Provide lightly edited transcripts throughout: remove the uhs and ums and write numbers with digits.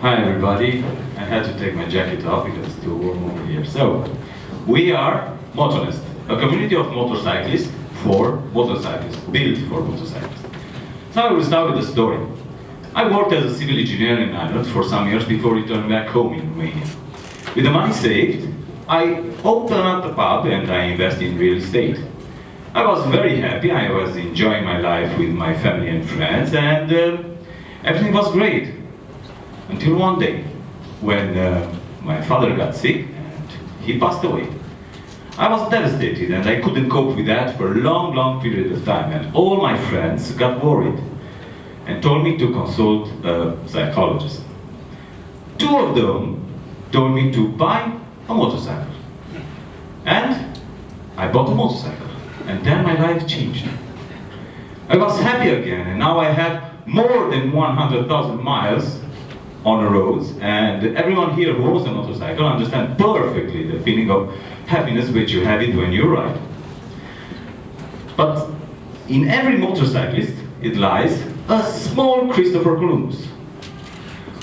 Hi everybody. I had to take my jacket off because it's too warm over here. So, we are MOTONEST, a community of motorcyclists for motorcyclists, built for motorcyclists. So I will start with a story. I worked as a civil engineer in Ireland for some years before returning back home in Romania. With the money saved, I opened up a pub and I invested in real estate. I was very happy, I was enjoying my life with my family and friends, and everything was great. Until one day, when my father got sick and he passed away. I was devastated and I couldn't cope with that for a long, long period of time, and all my friends got worried and told me to consult a psychologist. Two of them told me to buy a motorcycle. And I bought a motorcycle. And then my life changed. I was happy again, and now I had more than 100,000 miles on the roads, and everyone here who owns a motorcycle understands perfectly the feeling of happiness which you have it when you ride. But in every motorcyclist, it lies a small Christopher Columbus,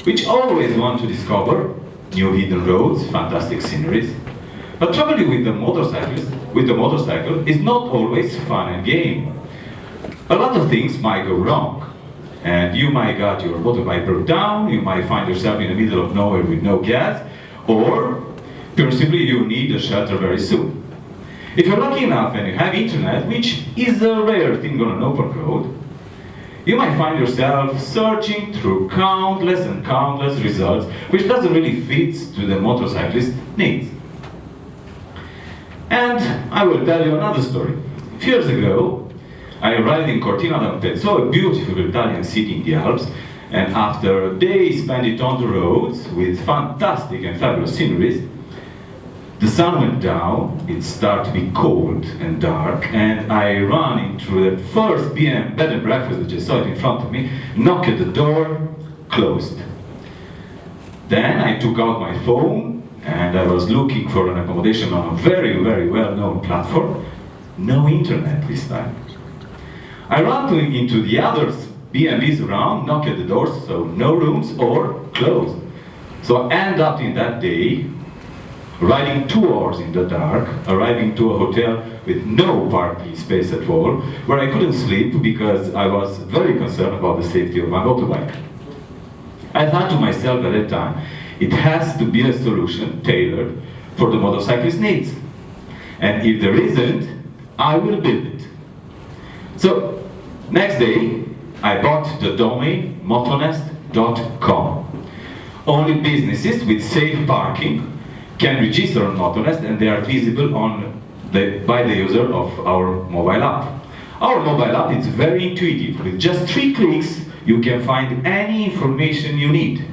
which always wants to discover new hidden roads, fantastic sceneries. But traveling with the motorcycle is not always fun and game. A lot of things might go wrong. And you might get your motorbike broke down, you might find yourself in the middle of nowhere with no gas, or possibly you need a shelter very soon. If you're lucky enough and you have internet, which is a rare thing on an open road, you might find yourself searching through countless and countless results, which doesn't really fit to the motorcyclist's needs. And I will tell you another story. A few years ago, I arrived in Cortina d'Ampezzo, a beautiful Italian city in the Alps, and after a day spent it on the roads with fantastic and fabulous sceneries, the sun went down, it started to be cold and dark, and I ran into the first BM bed and breakfast that just saw it in front of me, knocked at the door, closed. Then I took out my phone, and I was looking for an accommodation on a very, very well-known platform. No internet this time. I ran into the other B&Bs around, knocked at the doors, so no rooms or closed. So I ended up in that day, riding 2 hours in the dark, arriving to a hotel with no parking space at all, where I couldn't sleep because I was very concerned about the safety of my motorbike. I thought to myself at that time, it has to be a solution tailored for the motorcyclist's needs. And if there isn't, I will build it. So, next day, I bought the domain motonest.com. Only businesses with safe parking can register on MOTONEST, and they are visible by the user of our mobile app. Our mobile app is very intuitive. With just 3 clicks, you can find any information you need.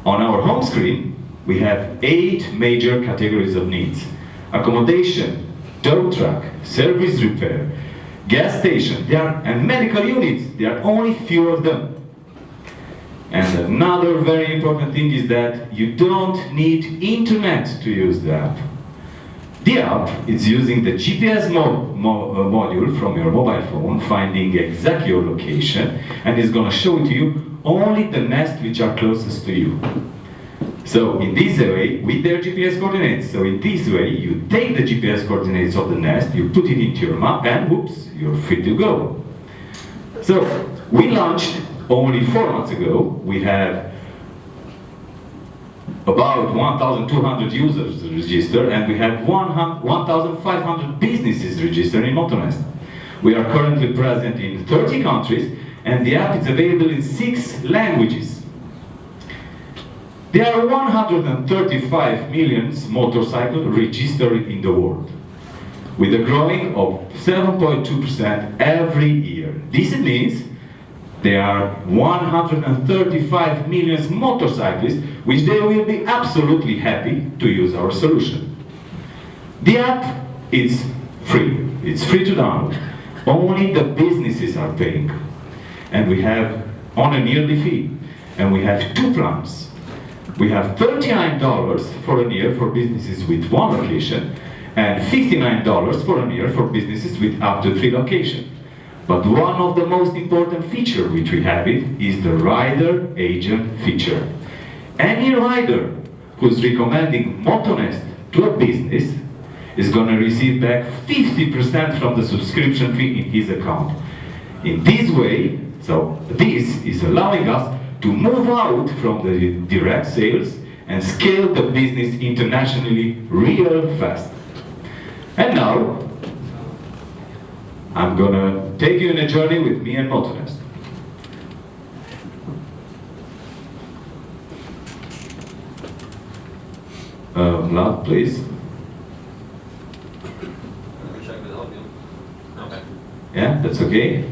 On our home screen, we have 8 major categories of needs: accommodation, tow truck, service repair, gas station, and medical units. There are only few of them. And another very important thing is that you don't need internet to use the app. The app is using the GPS module from your mobile phone, finding exactly your location, and is going to show to you only the nests which are closest to you. So in this way, with their GPS coordinates, so in this way, you take the GPS coordinates of the nest, you put it into your map, and whoops, you're free to go. So we launched only 4 months ago. We have about 1,200 users registered, and we have 1,500 businesses registered in MOTONEST. We are currently present in 30 countries, and the app is available in 6 languages. There are 135 million motorcycles registered in the world, with a growing of 7.2% every year. This means there are 135 million motorcyclists, which they will be absolutely happy to use our solution. The app is free. It's free to download. Only the businesses are paying. And we have on a yearly fee. And we have 2 plans. We have $39 for a year for businesses with 1 location, and $59 for a year for businesses with up to 3 locations. But one of the most important features which we have is the rider agent feature. Any rider who's recommending MOTONEST to a business is going to receive back 50% from the subscription fee in his account. In this way, so this is allowing us to move out from the direct sales and scale the business internationally real fast. And now, I'm gonna take you on a journey with me and MOTONEST. Loud, please. Check the audio. Okay. Yeah, that's okay.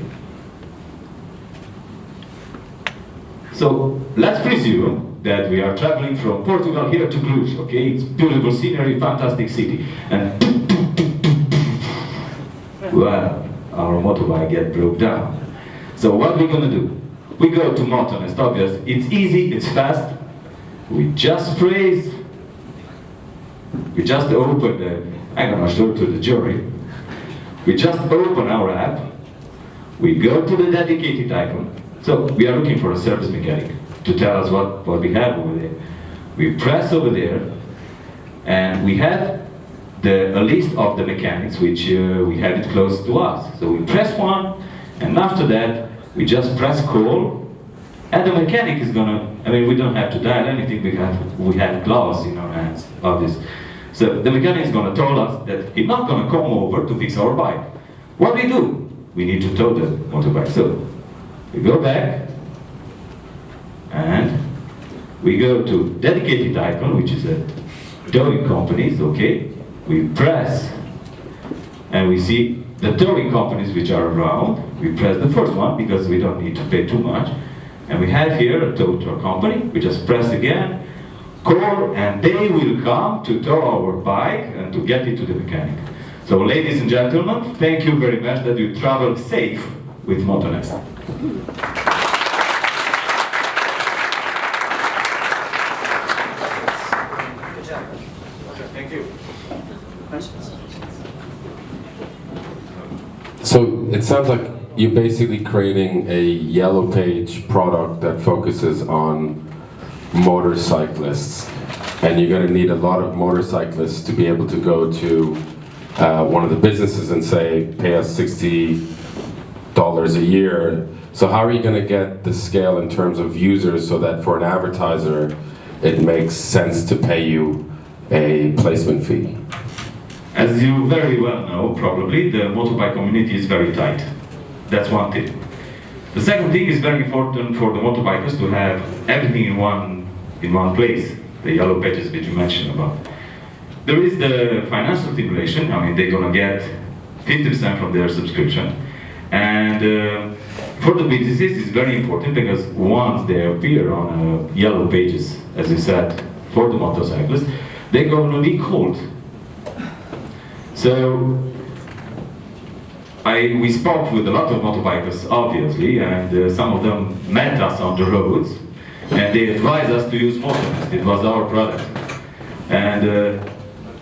So let's presume that we are traveling from Portugal here to Cluj, okay? It's beautiful scenery, fantastic city. And well, our motorbike get broke down. So what we're gonna do? We go to MOTONEST, obvious. It's easy, it's fast. We just praise. We just open the, I'm gonna show to the jury. We just open our app. We go to the dedicated icon. So we are looking for a service mechanic to tell us what we have over there. We press over there, and we have a list of the mechanics which we have it close to us. So we press one, and after that we just press call, and the mechanic is gonna. I mean, we don't have to dial anything. We have gloves in our hands of this. So the mechanic is gonna tell us that he's not gonna come over to fix our bike. What we do? We need to tow the motorbike. So we go back, and we go to dedicated icon, which is a towing companies, okay? We press, and we see the towing companies which are around. We press the first one, because we don't need to pay too much. And we have here a tow truck company. We just press again, call, and they will come to tow our bike and to get it to the mechanic. So ladies and gentlemen, thank you very much that you travel safe with MOTONEST. Good job. Thank you. Questions? So it sounds like you're basically creating a yellow page product that focuses on motorcyclists, and you're going to need a lot of motorcyclists to be able to go to one of the businesses and say, pay us $60 a year. So how are you going to get the scale in terms of users so that for an advertiser it makes sense to pay you a placement fee? As you very well know, probably, the motorbike community is very tight. That's one thing. The second thing is very important for the motorbikers to have everything in one place, the yellow pages that you mentioned about. There is the financial stimulation. I mean, they're gonna get 50% from their subscription. And for the businesses, it's very important because once they appear on yellow pages, as you said, for the motorcyclists, they're gonna be called. So, we spoke with a lot of motorbikers, obviously, and some of them met us on the roads, and they advised us to use MOTONEST. It was our product. And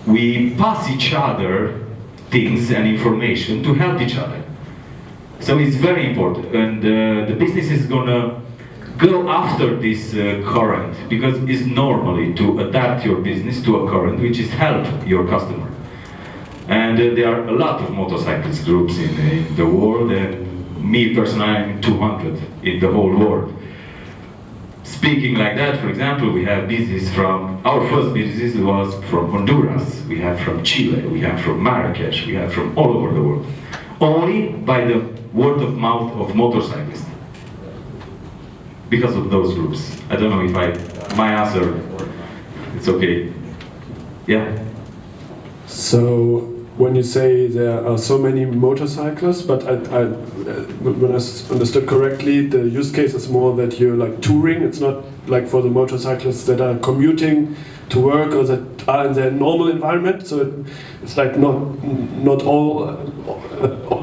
we pass each other things and information to help each other. So it's very important, and the business is gonna go after this current, because it's normally to adapt your business to a current which is help your customer. And there are a lot of motorcyclist groups in the world, and me personally, I'm 200 in the whole world. Speaking like that, for example, we have business from, our first business was from Honduras, we have from Chile, we have from Marrakesh, we have from all over the world. Only by the word of mouth of motorcyclists. Because of those groups. I don't know if my answer, it's okay. Yeah? So, when you say there are so many motorcyclists, but when I understood correctly, the use case is more that you're like touring. It's not like for the motorcyclists that are commuting to work or that are in their normal environment. So it's like not all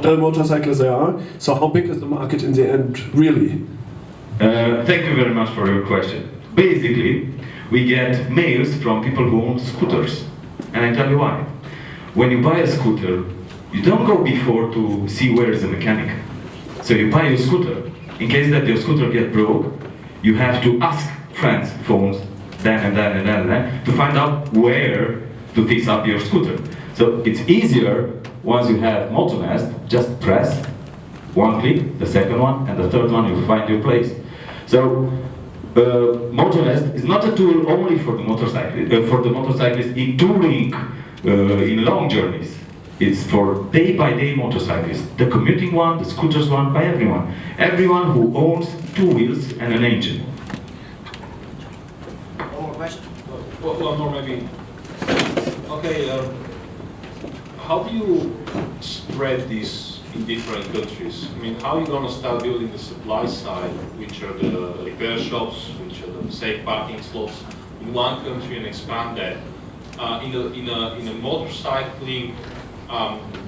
the motorcyclists there are. So how big is the market in the end, really? Thank you very much for your question. Basically, we get mails from people who own scooters, and I tell you why. When you buy a scooter, you don't go before to see where is the mechanic. So you buy your scooter. In case that your scooter get broke, you have to ask friends, phones, then and then and then and then, to find out where to fix up your scooter. So it's easier once you have MOTONEST, just press one click, the second one, and the third one, you find your place. So MOTONEST is not a tool only for the motorcyclist in touring, in long journeys. It's for day-by-day motorcyclists, the commuting one, the scooters one, by everyone. Everyone who owns two wheels and an engine. One more question? One more maybe. Okay, how do you spread this in different countries? I mean, how are you going to start building the supply side, which are the repair shops, which are the safe parking slots in one country, and expand that in a motorcycling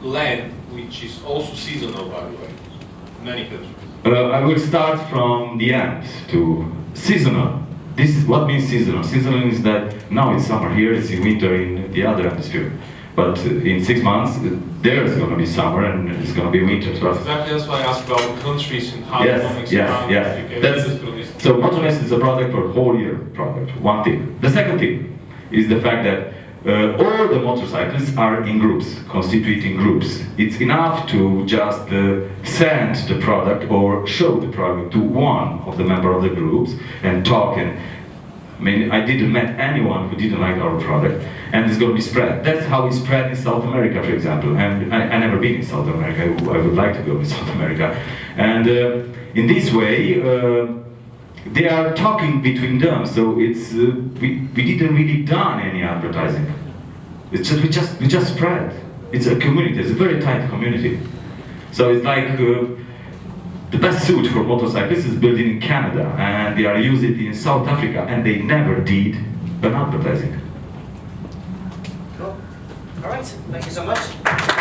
land, which is also seasonal, by the way, many countries? I will start from the end to seasonal. This is what means seasonal. Seasonal is that now it's summer here, it's winter in the other hemisphere. But in 6 months, there's going to be summer and it's going to be winter to us. Exactly, that's why I asked about countries and how Yes, you yes, yes. So MOTONEST is a product for a whole year product, one thing. The second thing is the fact that all the motorcyclists are in groups, constituting groups. It's enough to just send the product or show the product to one of the member of the groups and talk. And I mean, I didn't met anyone who didn't like our product, and it's going to be spread. That's how we spread in South America, for example. And I never been in South America. I would like to go in South America. And in this way, they are talking between them. So it's we didn't really done any advertising. It's just we just spread. It's a community. It's a very tight community. So it's like. The best suit for motorcyclists is built in Canada, and they are used in South Africa, and they never did an advertising. Cool. All right. Thank you so much.